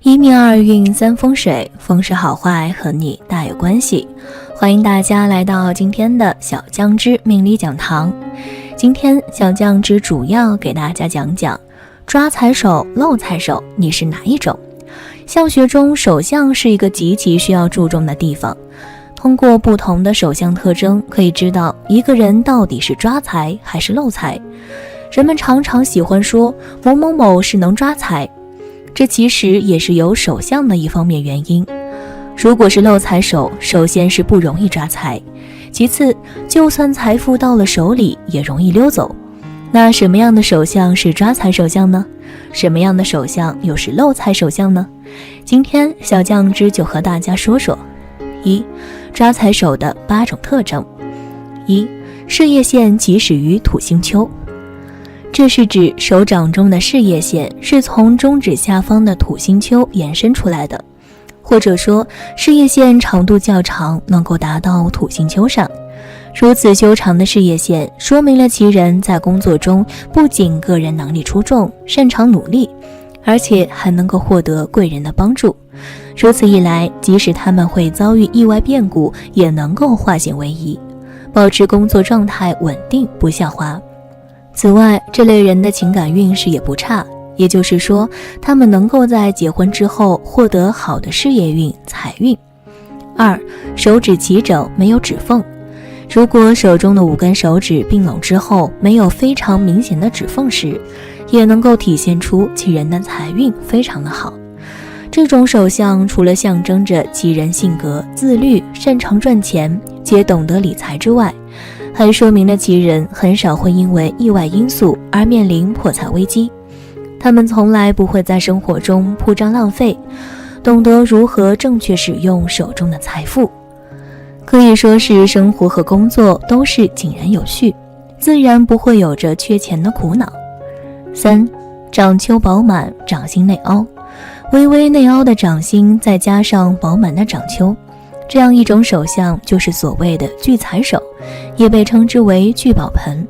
一命二运三风水，风水好坏和你大有关系。欢迎大家来到今天的小酱汁命理讲堂。今天小酱汁主要给大家讲讲抓财手、漏财手，你是哪一种？相学中手相是一个极其需要注重的地方，通过不同的手相特征可以知道一个人到底是抓财还是漏财。人们常常喜欢说某某某是能抓财，这其实也是有手相的一方面原因。如果是漏财手，首先是不容易抓财，其次就算财富到了手里也容易溜走。那什么样的手相是抓财手相呢？什么样的手相又是漏财手相呢？今天小酱汁就和大家说说。一、抓财手的8种特征。一、事业线起始于土星丘。这是指手掌中的事业线是从中指下方的土星丘延伸出来的，或者说事业线长度较长，能够达到土星丘上。如此修长的事业线说明了其人在工作中不仅个人能力出众，擅长努力，而且还能够获得贵人的帮助。如此一来，即使他们会遭遇意外变故，也能够化险为夷，保持工作状态稳定不下滑。此外，这类人的情感运势也不差，也就是说，他们能够在结婚之后获得好的事业运、财运。二、手指齐整，没有指缝。如果手中的5根手指并拢之后没有非常明显的指缝时，也能够体现出其人的财运非常的好。这种手相除了象征着其人性格自律、擅长赚钱，且懂得理财之外，还说明了其人很少会因为意外因素而面临破财危机。他们从来不会在生活中铺张浪费，懂得如何正确使用手中的财富，可以说是生活和工作都是井然有序，自然不会有着缺钱的苦恼。三、掌丘饱满，掌心内凹。微微内凹的掌心再加上饱满的掌丘，这样一种手相就是所谓的聚财手，也被称之为聚宝盆。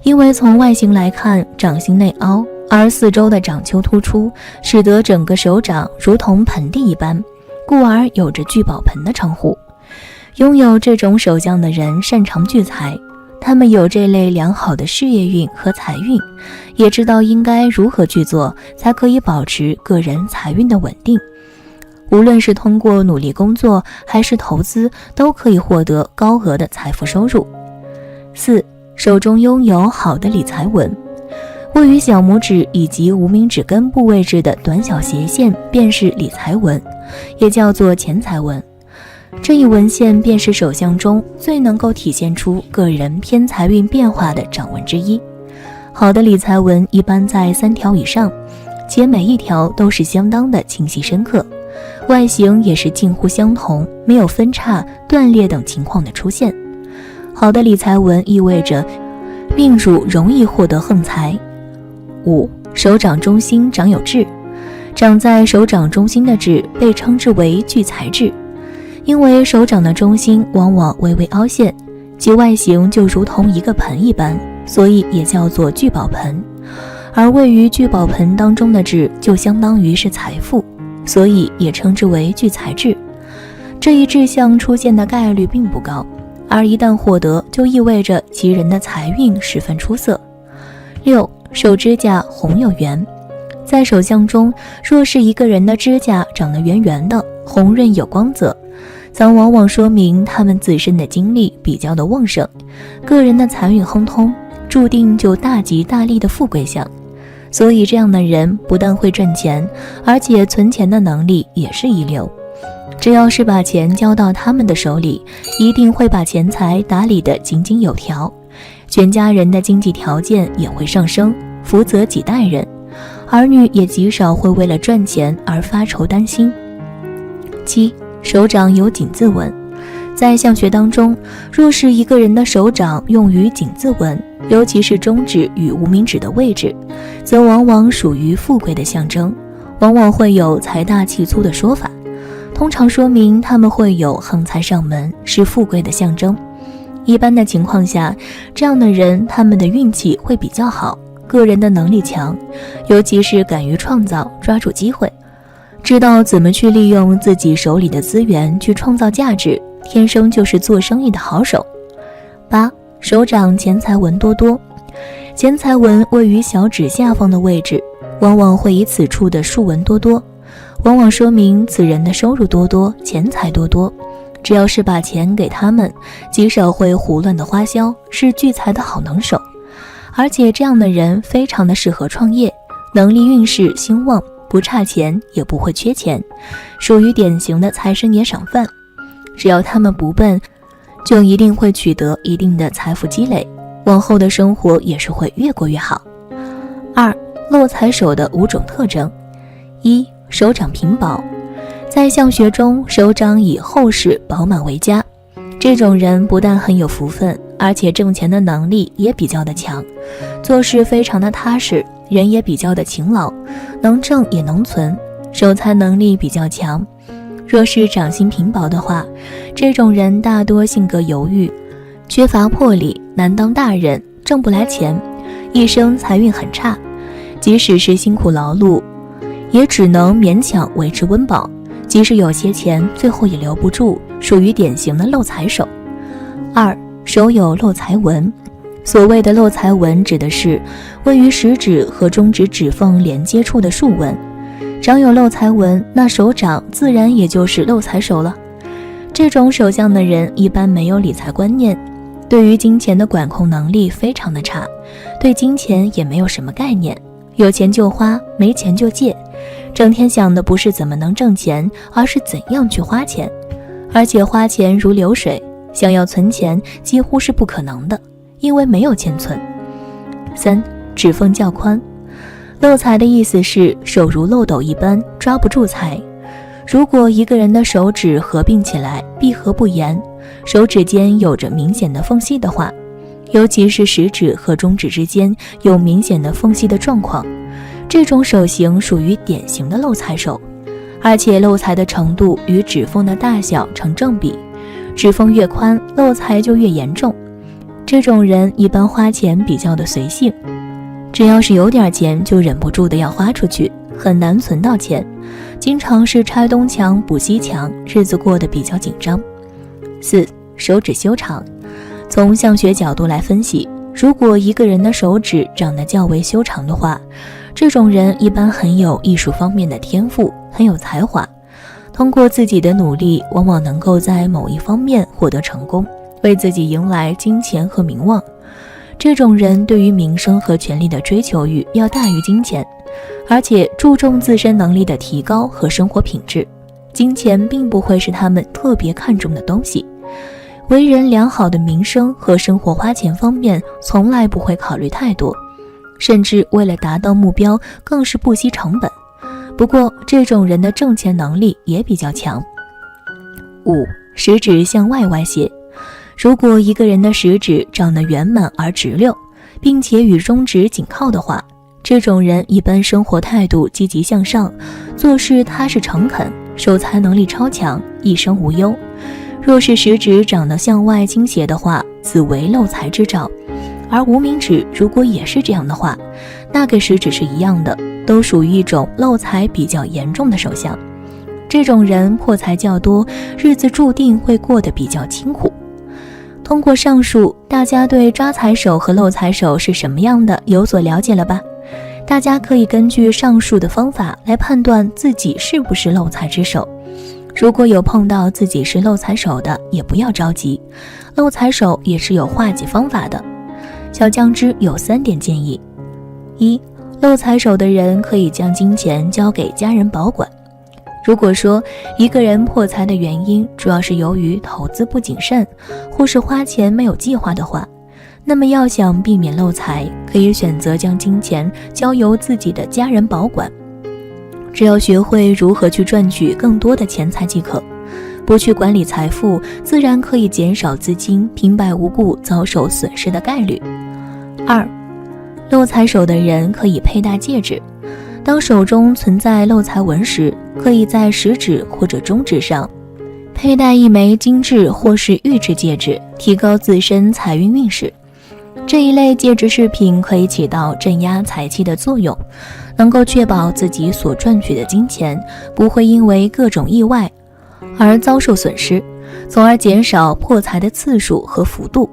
因为从外形来看，掌心内凹，而四周的掌丘突出，使得整个手掌如同盆地一般，故而有着聚宝盆的称呼。拥有这种手相的人擅长聚财，他们有这类良好的事业运和财运，也知道应该如何去做才可以保持个人财运的稳定。无论是通过努力工作还是投资，都可以获得高额的财富收入。四、手中拥有好的理财纹。位于小拇指以及无名指根部位置的短小斜线便是理财纹，也叫做钱财纹。这一纹线便是手相中最能够体现出个人偏财运变化的掌纹之一。好的理财纹一般在3条以上，且每一条都是相当的清晰深刻，外形也是近乎相同，没有分叉、断裂等情况的出现。好的理财纹意味着命主容易获得横财。五、手掌中心长有痣。长在手掌中心的痣被称之为聚财痣，因为手掌的中心往往微微凹陷，其外形就如同一个盆一般，所以也叫做聚宝盆。而位于聚宝盆当中的痣就相当于是财富，所以也称之为聚财痣。这一痣相出现的概率并不高，而一旦获得，就意味着其人的财运十分出色。六、手指甲红有圆。在手相中，若是一个人的指甲长得圆圆的，红润有光泽，则往往说明他们自身的精力比较的旺盛，个人的财运亨通，注定就大吉大利的富贵相。所以这样的人不但会赚钱，而且存钱的能力也是一流。只要是把钱交到他们的手里，一定会把钱财打理得井井有条，全家人的经济条件也会上升，福泽几代人，儿女也极少会为了赚钱而发愁担心。七、手掌有井字纹。在相学当中，若是一个人的手掌用于井字纹，尤其是中指与无名指的位置，则往往属于富贵的象征，往往会有财大气粗的说法，通常说明他们会有横财上门，是富贵的象征。一般的情况下，这样的人他们的运气会比较好，个人的能力强，尤其是敢于创造，抓住机会。知道怎么去利用自己手里的资源去创造价值，天生就是做生意的好手。8. 手掌钱财纹多多。钱财纹位于小指下方的位置，往往会以此处的竖纹多多，往往说明此人的收入多多，钱财多多。只要是把钱给他们，极少会胡乱的花销，是聚财的好能手。而且这样的人非常的适合创业，能力运势兴旺，不差钱也不会缺钱，属于典型的财神爷赏饭。只要他们不笨，就一定会取得一定的财富积累，往后的生活也是会越过越好。2. 漏财手的5种特征。1. 手掌平薄。在相学中，手掌以厚实饱满为佳，这种人不但很有福分，而且挣钱的能力也比较的强，做事非常的踏实，人也比较的勤劳，能挣也能存，守财能力比较强。若是掌心平薄的话，这种人大多性格犹豫，缺乏魄力，难当大人，挣不来钱，一生财运很差，即使是辛苦劳碌，也只能勉强维持温饱，即使有些钱，最后也留不住，属于典型的漏财手。2. 手有漏财纹。所谓的漏财纹指的是位于食指和中指指缝连接处的竖纹，掌有漏财纹，那手掌自然也就是漏财手了。这种手相的人一般没有理财观念，对于金钱的管控能力非常的差，对金钱也没有什么概念，有钱就花，没钱就借，整天想的不是怎么能挣钱，而是怎样去花钱，而且花钱如流水，想要存钱几乎是不可能的，因为没有钱存。3. 指缝较宽。漏财的意思是手如漏斗一般，抓不住财。如果一个人的手指合并起来，闭合不严，手指间有着明显的缝隙的话，尤其是食指和中指之间有明显的缝隙的状况，这种手型属于典型的漏财手，而且漏财的程度与指缝的大小成正比，指缝越宽，漏财就越严重。这种人一般花钱比较的随性，只要是有点钱就忍不住的要花出去，很难存到钱，经常是拆东墙补西墙，日子过得比较紧张。4. 手指修长。从相学角度来分析，如果一个人的手指长得较为修长的话，这种人一般很有艺术方面的天赋，很有才华，通过自己的努力，往往能够在某一方面获得成功，为自己迎来金钱和名望。这种人对于名声和权力的追求欲要大于金钱，而且注重自身能力的提高和生活品质，金钱并不会是他们特别看重的东西。为人良好的名声和生活花钱方面从来不会考虑太多，甚至为了达到目标更是不惜成本。不过这种人的挣钱能力也比较强。5. 食指向外歪斜。如果一个人的食指长得圆满而直溜，并且与中指紧靠的话，这种人一般生活态度积极向上，做事踏实诚恳，守财能力超强，一生无忧。若是食指长得向外倾斜的话，此为漏财之兆。而无名指如果也是这样的话，那跟食指是一样的，都属于一种漏财比较严重的手相。这种人破财较多，日子注定会过得比较清苦。通过上述，大家对抓财手和漏财手是什么样的有所了解了吧？大家可以根据上述的方法来判断自己是不是漏财之手。如果有碰到自己是漏财手的，也不要着急，漏财手也是有化解方法的。小酱汁有3点建议。1. 漏财手的人可以将金钱交给家人保管。如果说一个人破财的原因主要是由于投资不谨慎，或是花钱没有计划的话，那么要想避免漏财，可以选择将金钱交由自己的家人保管。只要学会如何去赚取更多的钱财即可，不去管理财富，自然可以减少资金平白无故遭受损失的概率。2. 漏财手的人可以佩戴戒指。当手中存在漏财纹时，可以在食指或者中指上佩戴一枚金质或是玉质戒指，提高自身财运运势。这一类戒指饰品可以起到镇压财气的作用，能够确保自己所赚取的金钱不会因为各种意外而遭受损失，从而减少破财的次数和幅度。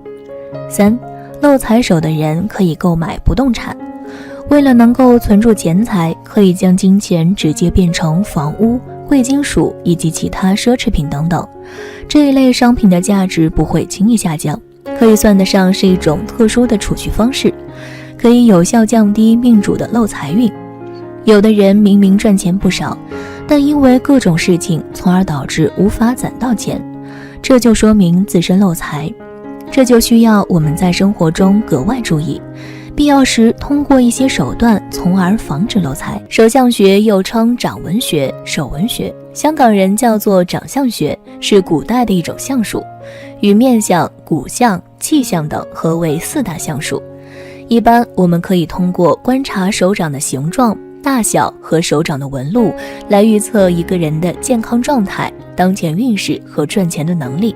3. 漏财手的人可以购买不动产，为了能够存住钱财，可以将金钱直接变成房屋、贵金属以及其他奢侈品等等，这一类商品的价值不会轻易下降，可以算得上是一种特殊的储蓄方式，可以有效降低命主的漏财运。有的人明明赚钱不少，但因为各种事情从而导致无法攒到钱，这就说明自身漏财，这就需要我们在生活中格外注意，必要时通过一些手段从而防止漏财。手相学又称掌纹学、手纹学，香港人叫做掌相学，是古代的一种相术，与面相、骨相、气相等合为4大相术。一般我们可以通过观察手掌的形状、大小和手掌的纹路来预测一个人的健康状态、当前运势和赚钱的能力。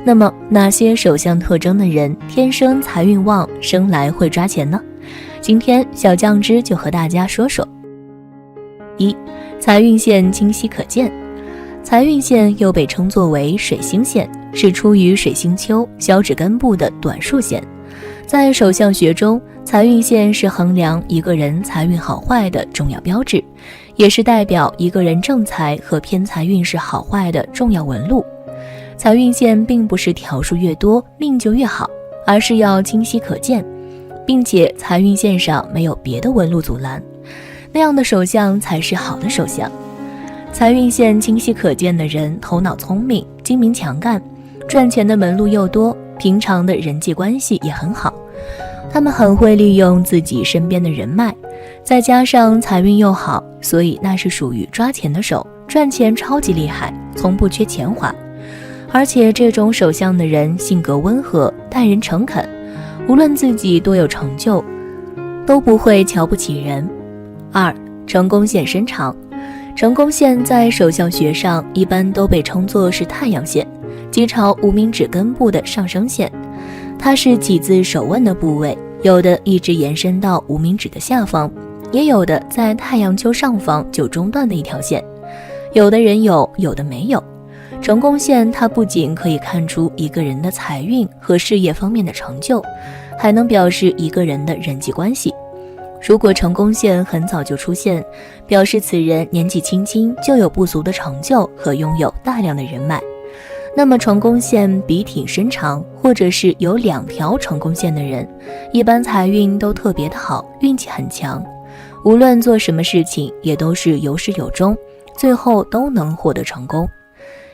那么哪些手相特征的人天生财运旺，生来会抓钱呢？今天小酱汁就和大家说说。1. 财运线清晰可见。财运线又被称作为水星线，是出于水星丘小指根部的短竖线。在手相学中，财运线是衡量一个人财运好坏的重要标志，也是代表一个人正财和偏财运势好坏的重要纹路。财运线并不是条数越多命就越好，而是要清晰可见，并且财运线上没有别的纹路阻拦，那样的手相才是好的手相。财运线清晰可见的人头脑聪明、精明强干，赚钱的门路又多，平常的人际关系也很好。他们很会利用自己身边的人脉，再加上财运又好，所以那是属于抓钱的手，赚钱超级厉害，从不缺钱花。而且这种手相的人性格温和，待人诚恳，无论自己多有成就，都不会瞧不起人。2. 成功线伸长。成功线在手相学上一般都被称作是太阳线，即朝无名指根部的上升线，它是起自手腕的部位，有的一直延伸到无名指的下方，也有的在太阳丘上方就中断的一条线，有的人有，有的没有。成功线它不仅可以看出一个人的财运和事业方面的成就，还能表示一个人的人际关系。如果成功线很早就出现，表示此人年纪轻轻就有不俗的成就和拥有大量的人脉。那么成功线笔挺伸长，或者是有2条成功线的人，一般财运都特别的好，运气很强，无论做什么事情也都是有始有终，最后都能获得成功。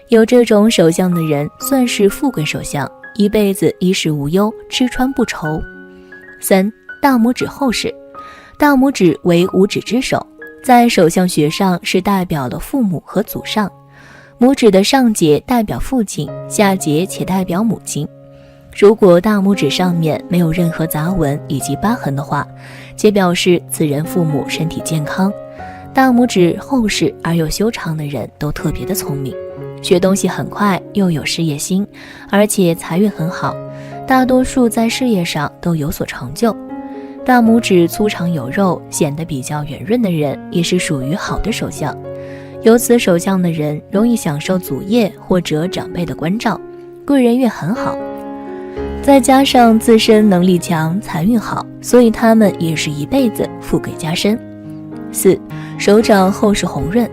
有这种手相的人算是富贵手相，一辈子衣食无忧，吃穿不愁。3. 大拇指厚实。大拇指为五指之首，在手相学上是代表了父母和祖上。拇指的上节代表父亲，下节且代表母亲。如果大拇指上面没有任何杂纹以及疤痕的话，皆表示此人父母身体健康。大拇指厚实而又修长的人都特别的聪明，学东西很快，又有事业心，而且财运很好，大多数在事业上都有所成就。大拇指粗长有肉，显得比较圆润的人，也是属于好的手相。有此手相的人容易享受祖业或者长辈的关照，贵人运很好。再加上自身能力强，财运好，所以他们也是一辈子富贵加身。4. 手掌厚实红润。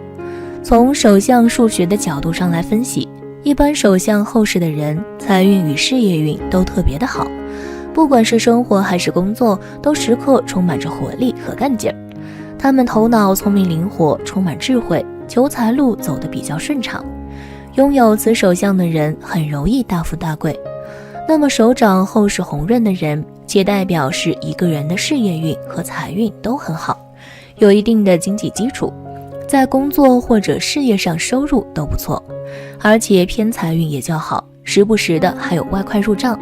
从手相数学的角度上来分析，一般手相厚实的人，财运与事业运都特别的好，不管是生活还是工作，都时刻充满着活力和干劲儿。他们头脑聪明灵活，充满智慧，求财路走得比较顺畅。拥有此手相的人很容易大富大贵。那么手掌厚实红润的人，且代表是一个人的事业运和财运都很好，有一定的经济基础，在工作或者事业上收入都不错，而且偏财运也较好，时不时的还有外快入账，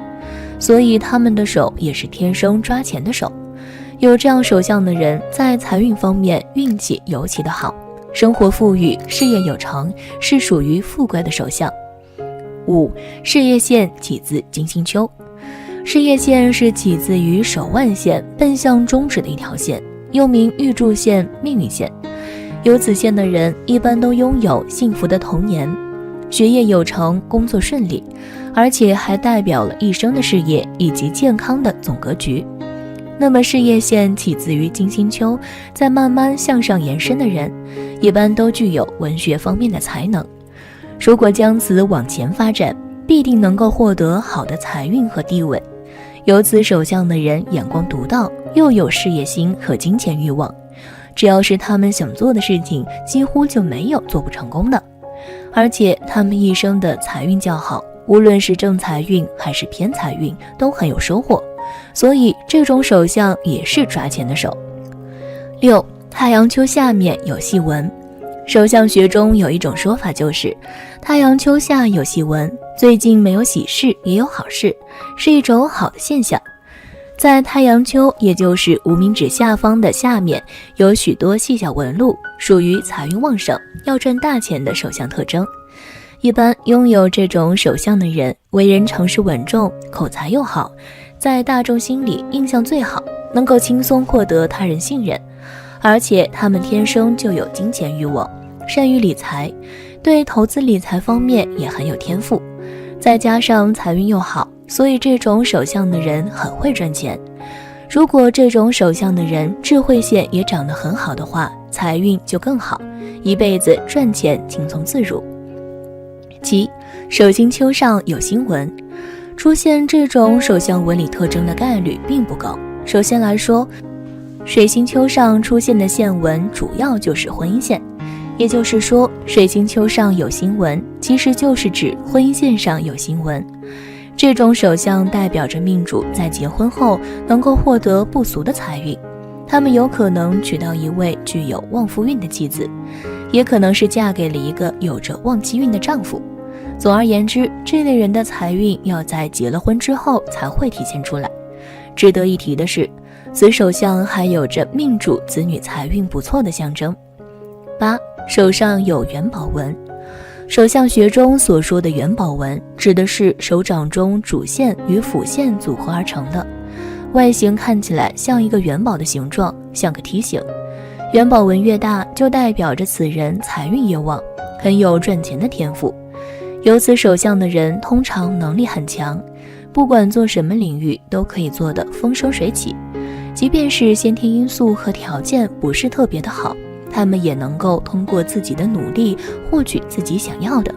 所以他们的手也是天生抓钱的手。有这样手相的人，在财运方面运气尤其的好，生活富裕，事业有成，是属于富贵的手相。5. 事业线起自金星丘。事业线是起自于手腕线奔向中指的一条线，又名预祝线、命运线。有此线的人一般都拥有幸福的童年，学业有成，工作顺利，而且还代表了一生的事业以及健康的总格局。那么事业线起自于金星丘，再慢慢向上延伸的人，一般都具有文学方面的才能。如果将此往前发展，必定能够获得好的财运和地位。有此手相的人眼光独到，又有事业心和金钱欲望，只要是他们想做的事情，几乎就没有做不成功的。而且他们一生的财运较好，无论是正财运还是偏财运都很有收获，所以这种手相也是抓钱的手。6. 太阳丘下面有细纹。手相学中有一种说法，就是太阳丘下有细纹，最近没有喜事也有好事，是一种好的现象。在太阳丘，也就是无名指下方的下面，有许多细小纹路，属于财运旺盛，要赚大钱的手相特征。一般拥有这种手相的人，为人成事稳重，口才又好，在大众心里印象最好，能够轻松获得他人信任。而且他们天生就有金钱欲望，善于理财，对投资理财方面也很有天赋，再加上财运又好，所以这种手相的人很会赚钱。如果这种手相的人智慧线也长得很好的话，财运就更好，一辈子赚钱轻松自如。7. 手心丘上有星纹。出现这种手相纹理特征的概率并不高。首先来说，水星丘上出现的线纹主要就是婚姻线，也就是说，水星丘上有星纹，其实就是指婚姻线上有星纹。这种手相代表着命主在结婚后能够获得不俗的财运，他们有可能娶到一位具有旺夫运的妻子，也可能是嫁给了一个有着旺妻运的丈夫。总而言之，这类人的财运要在结了婚之后才会体现出来。值得一提的是，此手相还有着命主子女财运不错的象征。8. 手上有元宝纹。手相学中所说的元宝纹，指的是手掌中主线与辅线组合而成的，外形看起来像一个元宝的形状，像个梯形。元宝纹越大，就代表着此人财运越旺，很有赚钱的天赋。有此手相的人通常能力很强，不管做什么领域都可以做得风生水起，即便是先天因素和条件不是特别的好，他们也能够通过自己的努力获取自己想要的。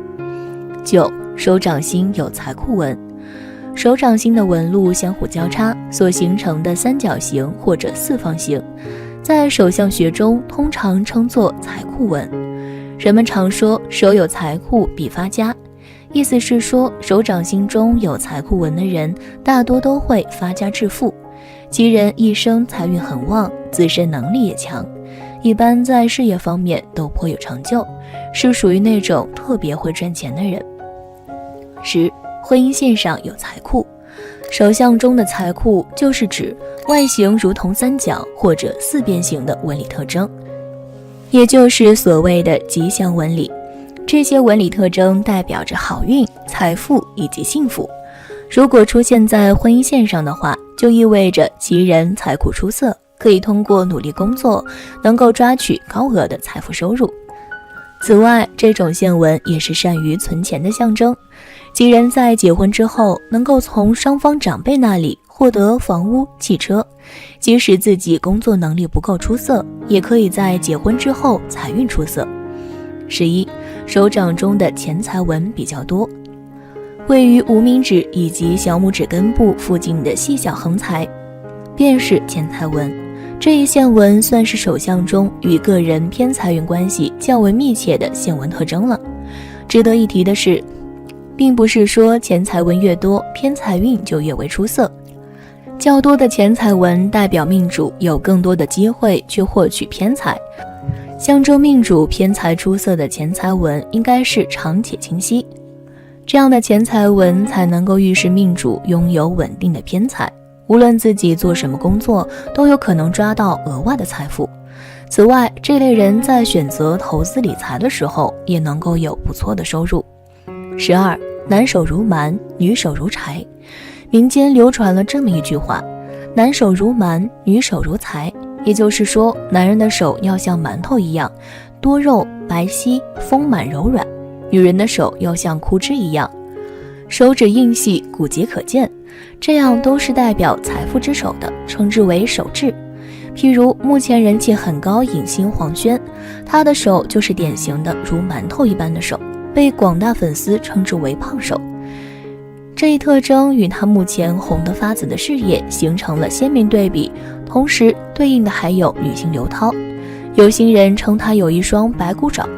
9. 手掌心有财库纹。手掌心的纹路相互交叉所形成的三角形或者四方形，在手相学中通常称作财库纹。人们常说手有财库必发家，意思是说手掌心中有财库纹的人大多都会发家致富，其人一生财运很旺，自身能力也强，一般在事业方面都颇有成就，是属于那种特别会赚钱的人。10. 婚姻线上有财库。手相中的财库就是指外形如同三角或者四边形的纹理特征，也就是所谓的吉祥纹理。这些纹理特征代表着好运、财富以及幸福。如果出现在婚姻线上的话，就意味着其人财库出色，可以通过努力工作能够抓取高额的财富收入。此外，这种线纹也是善于存钱的象征，其人在结婚之后能够从双方长辈那里获得房屋、汽车，即使自己工作能力不够出色，也可以在结婚之后财运出色。11. 手掌中的钱财纹比较多。位于无名指以及小拇指根部附近的细小横财便是钱财纹，这一线纹算是手相中与个人偏财运关系较为密切的线纹特征了。值得一提的是，并不是说钱财纹越多，偏财运就越为出色。较多的钱财纹代表命主有更多的机会去获取偏财，象征命主偏财出色的钱财纹应该是长且清晰，这样的钱财纹才能够预示命主拥有稳定的偏财，无论自己做什么工作都有可能抓到额外的财富。此外，这类人在选择投资理财的时候也能够有不错的收入。12. 男手如蛮，女手如柴。民间流传了这么一句话：男手如蛮，女手如财，也就是说，男人的手要像馒头一样多肉、白皙、丰满、柔软，女人的手要像枯枝一样，手指硬细，骨节可见，这样都是代表财富之手的，称之为手指。譬如目前人气很高影星黄轩，他的手就是典型的如馒头一般的手，被广大粉丝称之为胖手。这一特征与他目前红得发紫的事业形成了鲜明对比，同时对应的还有女星刘涛。有心人称她有一双白骨爪，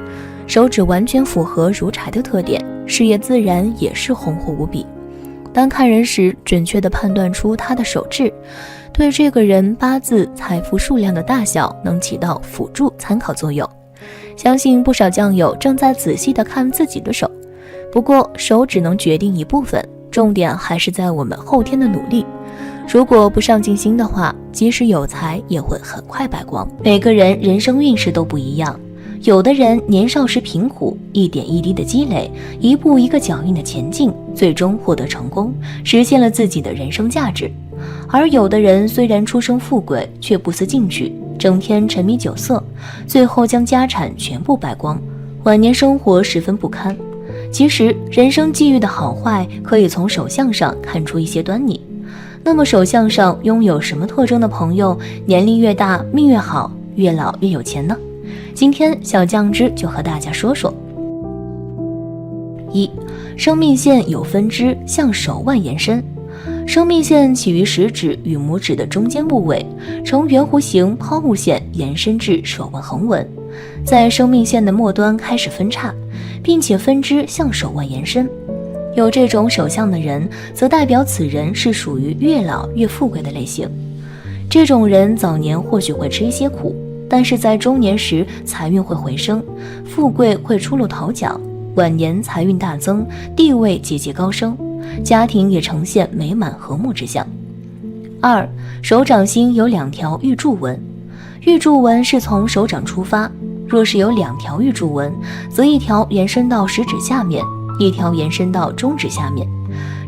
手指完全符合如柴的特点，事业自然也是红火无比。当看人时，准确地判断出他的手指，对这个人八字财富数量的大小能起到辅助参考作用。相信不少酱友正在仔细地看自己的手，不过手只能决定一部分，重点还是在我们后天的努力。如果不上进心的话，即使有才也会很快败光。每个人人生运势都不一样，有的人年少时贫苦，一点一滴的积累，一步一个脚印的前进，最终获得成功，实现了自己的人生价值。而有的人虽然出生富贵，却不思进取，整天沉迷酒色，最后将家产全部败光，晚年生活十分不堪。其实人生际遇的好坏可以从手相上看出一些端倪。那么手相上拥有什么特征的朋友，年龄越大命越好，越老越有钱呢？今天小酱汁就和大家说说。1. 生命线有分支向手腕延伸。生命线起于食指与拇指的中间部位，呈圆弧形抛物线延伸至手腕横纹，在生命线的末端开始分叉，并且分支向手腕延伸。有这种手相的人，则代表此人是属于越老越富贵的类型。这种人早年或许会吃一些苦，但是在中年时财运会回升，富贵会出露头角，晚年财运大增，地位节节高升，家庭也呈现美满和睦之象。2. 手掌心有2条玉柱纹。玉柱纹是从手掌出发，若是有2条玉柱纹，则一条延伸到食指下面，一条延伸到中指下面，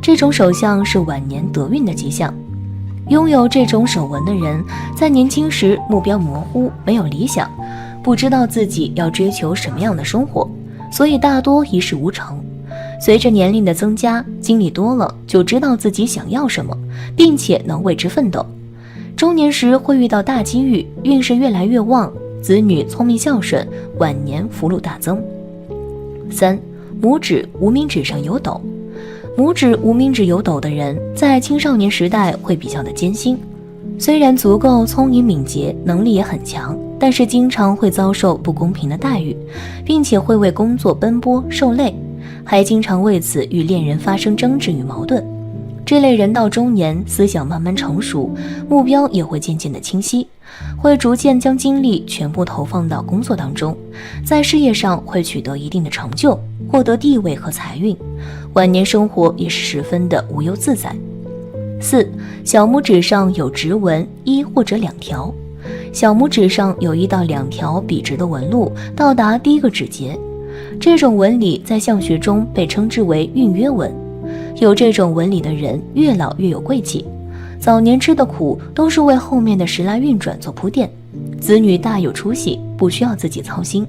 这种手相是晚年得运的迹象。拥有这种手纹的人，在年轻时目标模糊，没有理想，不知道自己要追求什么样的生活，所以大多一事无成。随着年龄的增加，经历多了，就知道自己想要什么，并且能为之奋斗。中年时会遇到大机遇，运势越来越旺，子女聪明孝顺，晚年福禄大增。3. 拇指无名指上有斗。拇指无名指有斗的人，在青少年时代会比较的艰辛，虽然足够聪颖敏捷，能力也很强，但是经常会遭受不公平的待遇，并且会为工作奔波受累，还经常为此与恋人发生争执与矛盾。这类人到中年，思想慢慢成熟，目标也会渐渐的清晰，会逐渐将精力全部投放到工作当中，在事业上会取得一定的成就，获得地位和财运，晚年生活也是十分的无忧自在。4. 小拇指上有直纹1或者2条。小拇指上有1到2条笔直的纹路，到达第一个指节，这种纹理在相学中被称之为运约纹。有这种纹理的人，越老越有贵气，早年吃的苦都是为后面的时来运转做铺垫，子女大有出息，不需要自己操心，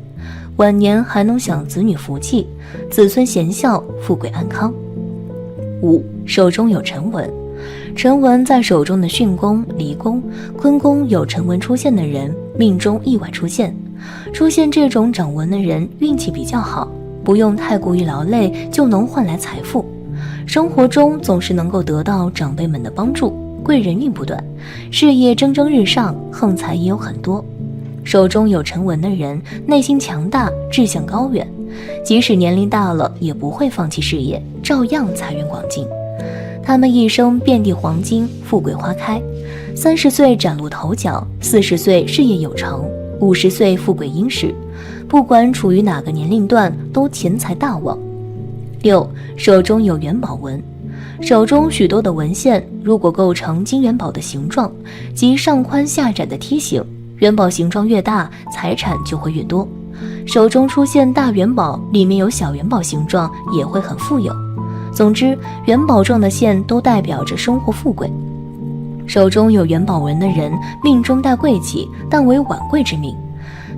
晚年还能享子女福气，子孙贤孝，富贵安康。5. 手中有辰纹。辰纹在手中的巽宫、离宫、坤宫有辰纹出现的人，命中意外出现。出现这种掌纹的人，运气比较好，不用太过于劳累就能换来财富，生活中总是能够得到长辈们的帮助，贵人运不断，事业蒸蒸日上，横财也有很多。手中有辰纹的人，内心强大，志向高远，即使年龄大了，也不会放弃事业，照样财源广进。他们一生遍地黄金，富贵花开，30岁崭露头角，40岁事业有成，50岁富贵殷实，不管处于哪个年龄段，都钱财大旺。6. 手中有元宝纹。手中许多的纹线，如果构成金元宝的形状，即上宽下窄的梯形，元宝形状越大，财产就会越多。手中出现大元宝，里面有小元宝形状，也会很富有。总之，元宝状的线都代表着生活富贵。手中有元宝纹的人，命中带贵气，但为晚贵之命。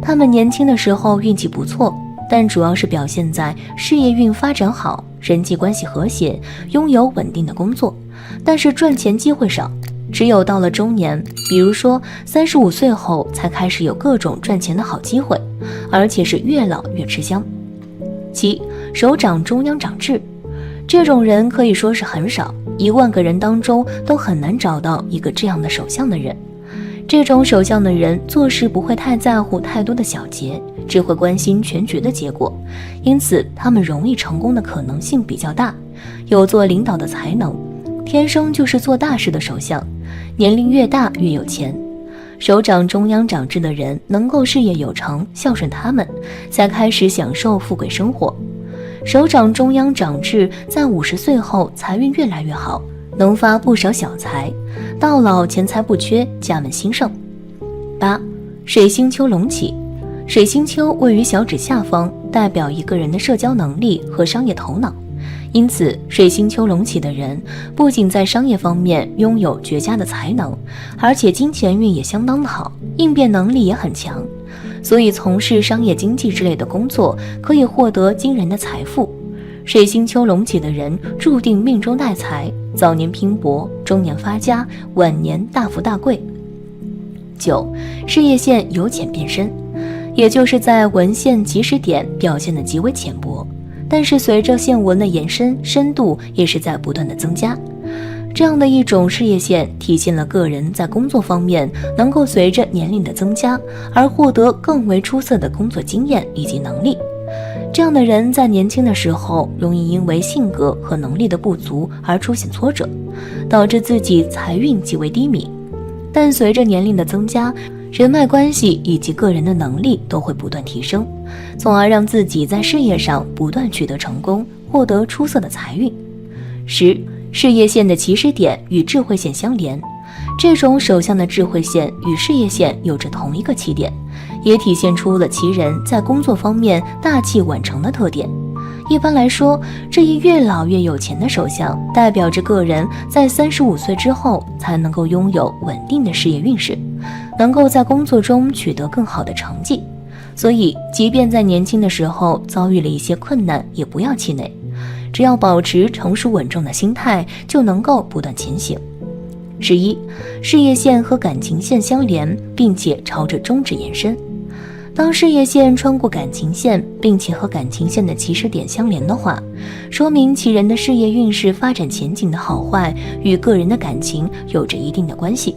他们年轻的时候运气不错，但主要是表现在事业运发展好，人际关系和谐，拥有稳定的工作，但是赚钱机会少。只有到了中年，比如说35岁后，才开始有各种赚钱的好机会，而且是越老越吃香。7. 手掌中央长痣，这种人可以说是很少，10000个人当中都很难找到一个这样的手相的人。这种手相的人做事不会太在乎太多的小节，只会关心全局的结果，因此他们容易成功的可能性比较大，有做领导的才能，天生就是做大事的手相，年龄越大越有钱。手掌中央长痣的人能够事业有成，孝顺他们，才开始享受富贵生活。手掌中央长痣在50岁后财运越来越好，能发不少小财，到老钱财不缺，家门兴盛。8. 水星丘隆起，水星丘位于小指下方，代表一个人的社交能力和商业头脑。因此水星丘隆起的人不仅在商业方面拥有绝佳的才能，而且金钱运也相当的好，应变能力也很强，所以从事商业经济之类的工作可以获得惊人的财富。水星丘隆起的人注定命中带财，早年拼搏，中年发家，晚年大富大贵。9. 事业线由浅变深，也就是在纹线起始点表现得极为浅薄，但是随着线纹的延伸，深度也是在不断的增加。这样的一种事业线体现了个人在工作方面能够随着年龄的增加而获得更为出色的工作经验以及能力。这样的人在年轻的时候容易因为性格和能力的不足而出现挫折，导致自己财运极为低迷，但随着年龄的增加，人脉关系以及个人的能力都会不断提升，从而让自己在事业上不断取得成功，获得出色的财运。10. 事业线的起始点与智慧线相连，这种手相的智慧线与事业线有着同一个起点，也体现出了其人在工作方面大器晚成的特点。一般来说，这一越老越有钱的手相，代表着个人在35岁之后才能够拥有稳定的事业运势，能够在工作中取得更好的成绩。所以即便在年轻的时候遭遇了一些困难，也不要气馁，只要保持成熟稳重的心态，就能够不断前行。11. 事业线和感情线相连，并且朝着中指延伸。当事业线穿过感情线，并且和感情线的起始点相连的话，说明其人的事业运势发展前景的好坏与个人的感情有着一定的关系。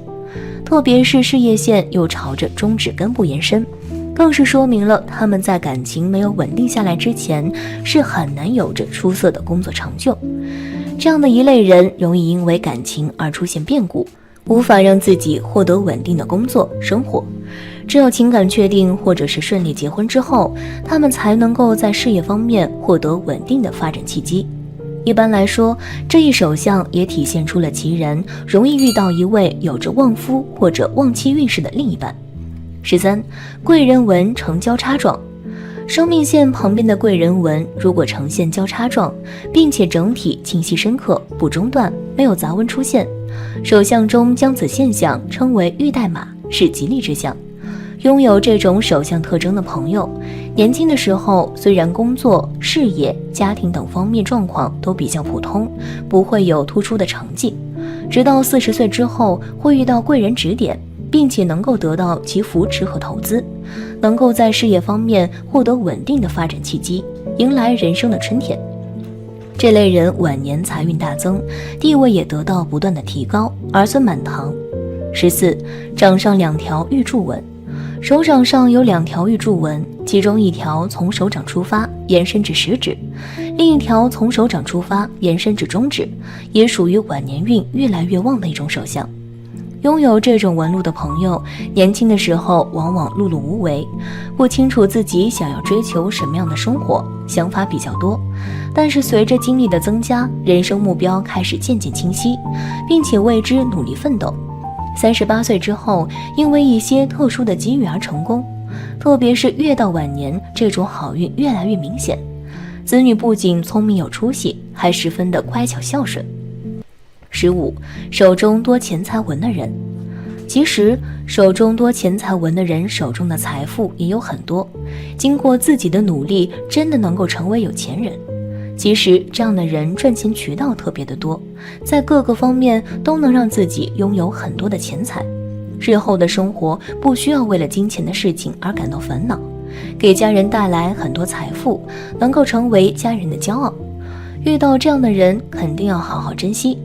特别是事业线又朝着中指根部延伸，更是说明了他们在感情没有稳定下来之前，是很难有着出色的工作成就。这样的一类人容易因为感情而出现变故，无法让自己获得稳定的工作生活。只有情感确定或者是顺利结婚之后，他们才能够在事业方面获得稳定的发展契机。一般来说，这一手相也体现出了其人容易遇到一位有着旺夫或者旺妻运势的另一半。13. 贵人纹呈交叉状，生命线旁边的贵人纹如果呈现交叉状，并且整体清晰深刻，不中断，没有杂纹出现，手相中将此现象称为玉带马，是吉利之象。拥有这种手相特征的朋友，年轻的时候虽然工作、事业、家庭等方面状况都比较普通，不会有突出的成绩，直到40岁之后会遇到贵人指点，并且能够得到其扶持和投资，能够在事业方面获得稳定的发展契机，迎来人生的春天。这类人晚年财运大增，地位也得到不断的提高，儿孙满堂。14. 掌上2条玉柱纹，手掌上有2条玉柱纹，其中一条从手掌出发延伸至食指，另一条从手掌出发延伸至中指，也属于晚年运越来越旺的一种手相。拥有这种纹路的朋友，年轻的时候往往碌碌无为，不清楚自己想要追求什么样的生活，想法比较多。但是随着经历的增加，人生目标开始渐渐清晰，并且为之努力奋斗。38岁之后，因为一些特殊的机遇而成功，特别是越到晚年，这种好运越来越明显。子女不仅聪明有出息，还十分的乖巧孝顺。15. 手中多钱财纹的人。其实手中多钱财纹的人手中的财富也有很多，经过自己的努力真的能够成为有钱人。其实这样的人赚钱渠道特别的多，在各个方面都能让自己拥有很多的钱财，日后的生活不需要为了金钱的事情而感到烦恼，给家人带来很多财富，能够成为家人的骄傲。遇到这样的人肯定要好好珍惜，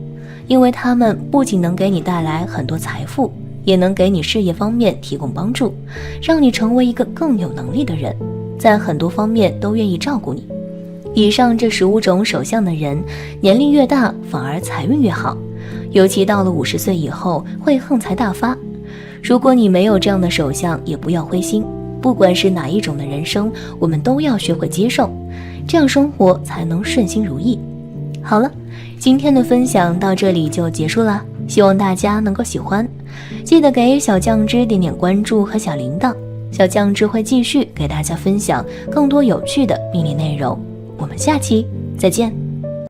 因为他们不仅能给你带来很多财富，也能给你事业方面提供帮助，让你成为一个更有能力的人，在很多方面都愿意照顾你。以上这15种手相的人，年龄越大反而财运越好，尤其到了50岁以后会横财大发。如果你没有这样的手相，也不要灰心，不管是哪一种的人生，我们都要学会接受，这样生活才能顺心如意。好了，今天的分享到这里就结束了，希望大家能够喜欢，记得给小酱汁点点关注和小铃铛，小酱汁会继续给大家分享更多有趣的命理内容。我们下期再见。